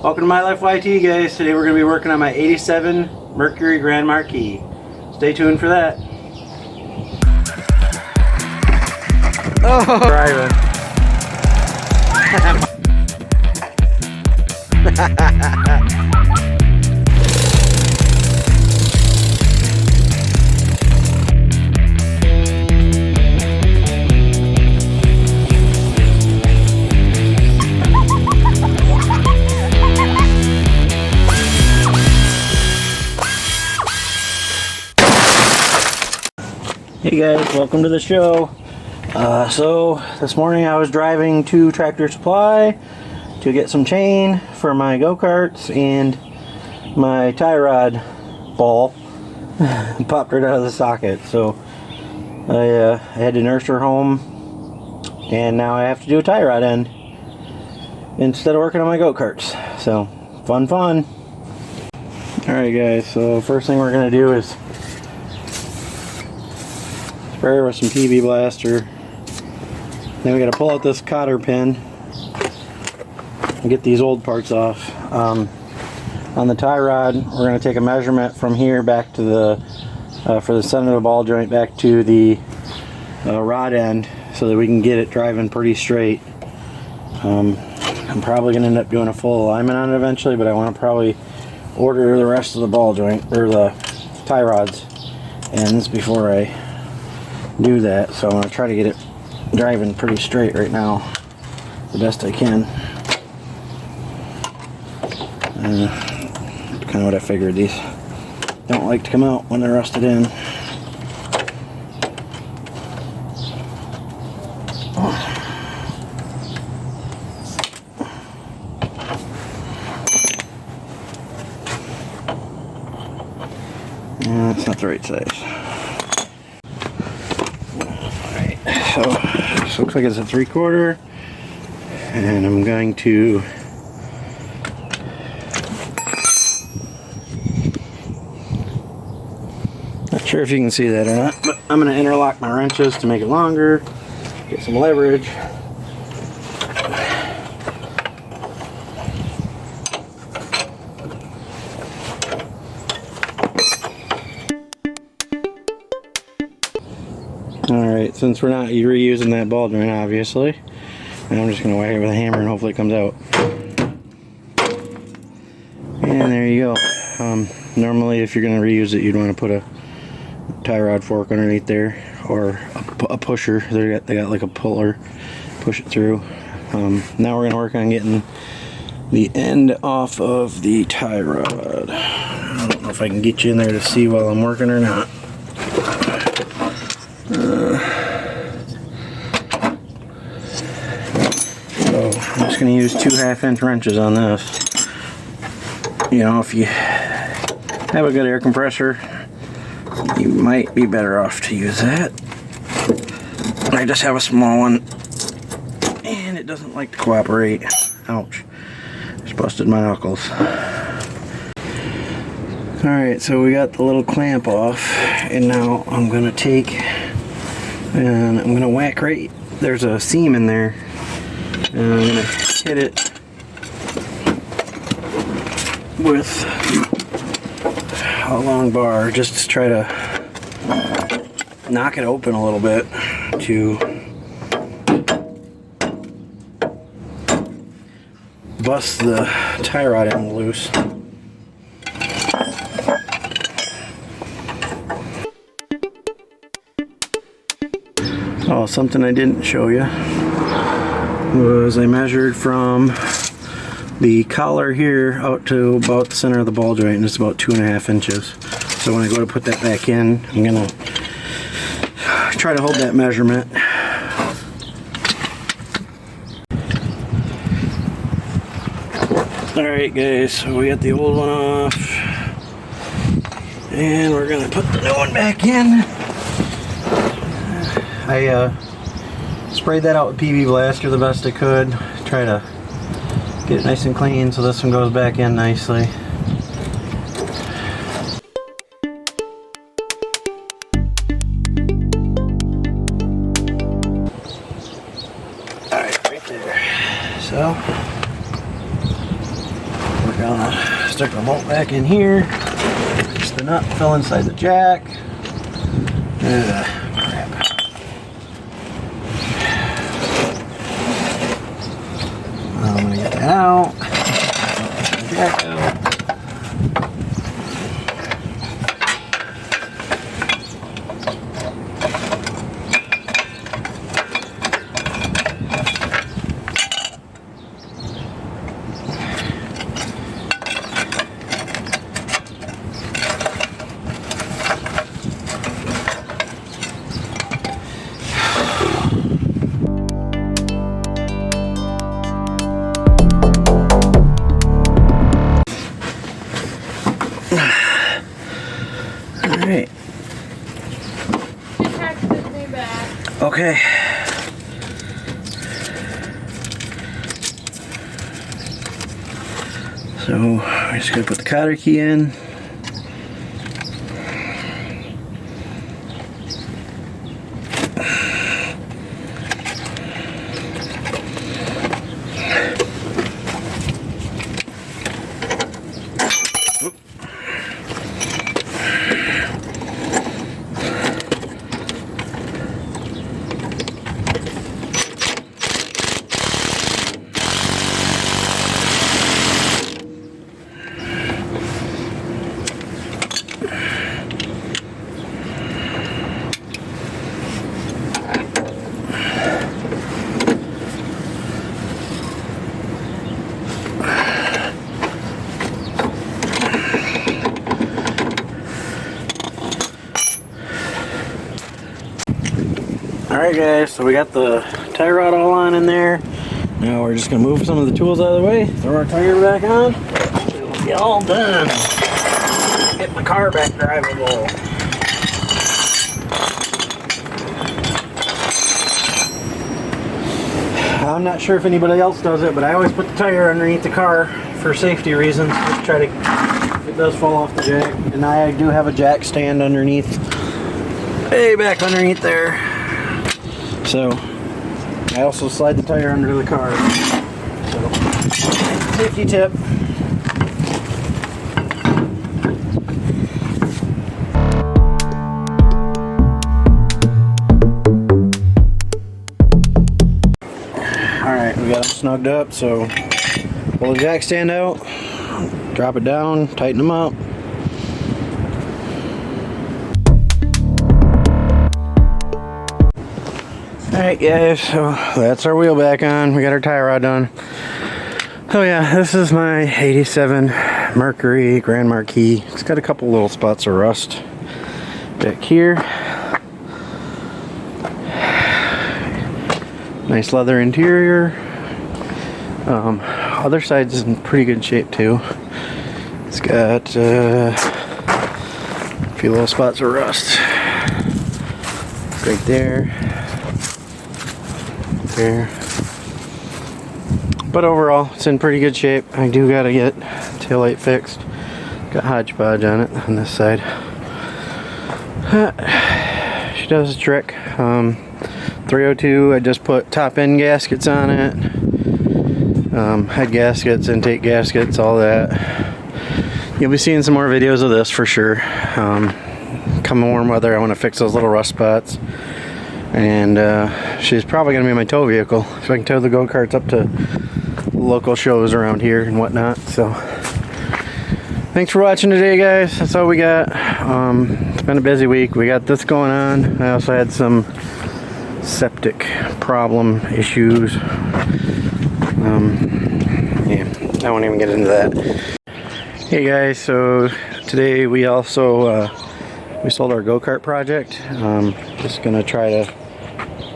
Welcome to my Lifeyt, guys. Today we're going to be working on my 87 Mercury Grand Marquis. Stay tuned for that. Oh, driving. Hey guys, welcome to the show. So this morning I was driving to Tractor Supply to get some chain for my Go Karts, and my tie rod ball popped right out of the socket. So I had to nurse her home, and now I have to do a tie rod end instead of working on my Go Karts. So fun. Alright guys, so first thing we're going to do is spray her with some PB Blaster. Then we got to pull out this cotter pin and get these old parts off. On the tie rod, we're going to take a measurement from here back to the for the center of the ball joint back to the rod end, so that we can get it driving pretty straight. I'm probably going to end up doing a full alignment on it eventually, but I want to probably order the rest of the ball joint or the tie rods ends before I do that. So I'm going to try to get it driving pretty straight right now the best I can. Kind of what I figured. These don't like to come out when they're rusted in. Yeah, that's not the right size. So this looks like it's a 3/4, and I'm going to not sure if you can see that or not, but I'm going to interlock my wrenches to make it longer, get some leverage. Alright, since we're not reusing that ball joint, obviously, and I'm just going to whack it with a hammer and hopefully it comes out. And there you go. Normally, if you're going to reuse it, you'd want to put a tie rod fork underneath there, or a pusher. They got like a puller, push it through. Now we're going to work on getting the end off of the tie rod. I don't know if I can get you in there to see while I'm working or not. So I'm just going to use 2 1/2-inch wrenches on this. You know, if you have a good air compressor, you might be better off to use that. I just have a small one, and it doesn't like to cooperate. Ouch. Just busted my knuckles. Alright, so we got the little clamp off, and now I'm going to take and I'm going to whack right, there's a seam in there, and I'm going to hit it with a long bar just to try to knock it open a little bit to bust the tie rod end loose. Oh, something I didn't show you was I measured from the collar here out to about the center of the ball joint, and it's about 2 1/2 inches. So when I go to put that back in, I'm gonna try to hold that measurement. Alright guys, so we got the old one off, and we're gonna put the new one back in. I sprayed that out with PB Blaster the best I could, try to get it nice and clean so this one goes back in nicely. Alright, right there. So We're gonna stick the bolt back in here. The nut fell inside the jack. Crap. I'm gonna get that out. The jack out. Alright. She texted me back. Okay. So we're just gonna put the cotter key in. Alright guys, so we got the tie rod all on in there. Now we're just going to move some of the tools out of the way, throw our tire back on, and we'll be all done. Get my car back drivable. I'm not sure if anybody else does it, but I always put the tire underneath the car for safety reasons. Just try to, if it does fall off the jack. And I do have a jack stand underneath, way back underneath there. So I also slide the tire under the car. So safety tip. Alright, we got them snugged up, so pull the jack stand out, drop it down, tighten them up. Alright guys, so that's our wheel back on. We got our tie rod done. So yeah, this is my 87 Mercury Grand Marquis. It's got a couple little spots of rust back here. Nice leather interior. Other side's in pretty good shape too. It's got a few little spots of rust right there. There. But overall, it's in pretty good shape. I do gotta get taillight fixed. Got hodgepodge on it on this side. She does a trick. 302, I just put top end gaskets on it. Head gaskets, intake gaskets, all that. You'll be seeing some more videos of this for sure. Come warm weather, I want to fix those little rust spots. And she's probably going to be my tow vehicle, so I can tow the Go Karts up to local shows around here and whatnot. So thanks for watching today guys. That's all we got. It's been a busy week. We got this going on. I also had some septic problem issues. Yeah, I won't even get into that. Hey guys, so today we also we sold our Go Kart project. Just gonna try to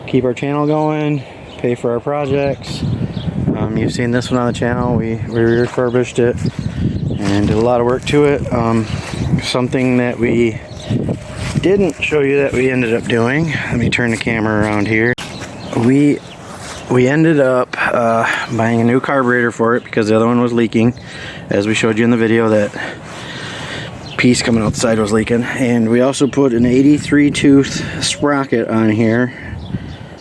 keep our channel going, pay for our projects. You've seen this one on the channel. We refurbished it and did a lot of work to it. Something that we didn't show you that we ended up doing. Let me turn the camera around here. We ended up buying a new carburetor for it because the other one was leaking, as we showed you in the video. That piece coming outside was leaking, and we also put an 83 tooth sprocket on here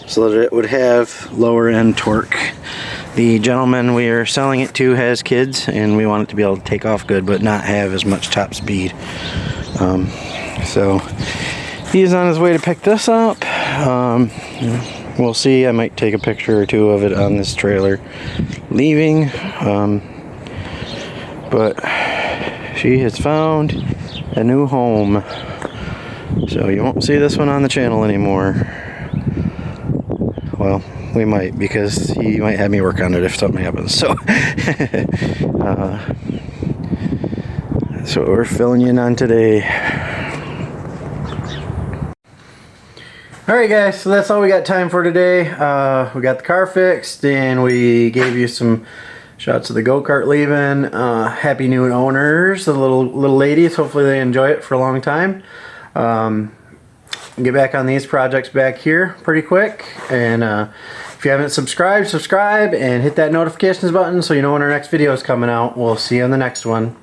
so that it would have lower end torque The gentleman we are selling it to has kids, and we want it to be able to take off good, but not have as much top speed. So he's on his way to pick this up. We'll see. I might take a picture or two of it on this trailer leaving. But she has found a new home. So you won't see this one on the channel anymore. Well, we might, because he might have me work on it if something happens. So that's what we're filling you in on today. Alright guys, so that's all we got time for today. We got the car fixed, and we gave you some shots of the Go Kart leaving. Happy new owners, the little ladies. Hopefully they enjoy it for a long time. Get back on these projects back here pretty quick. And if you haven't subscribed, subscribe and hit that notifications button so you know when our next video is coming out. We'll see you on the next one.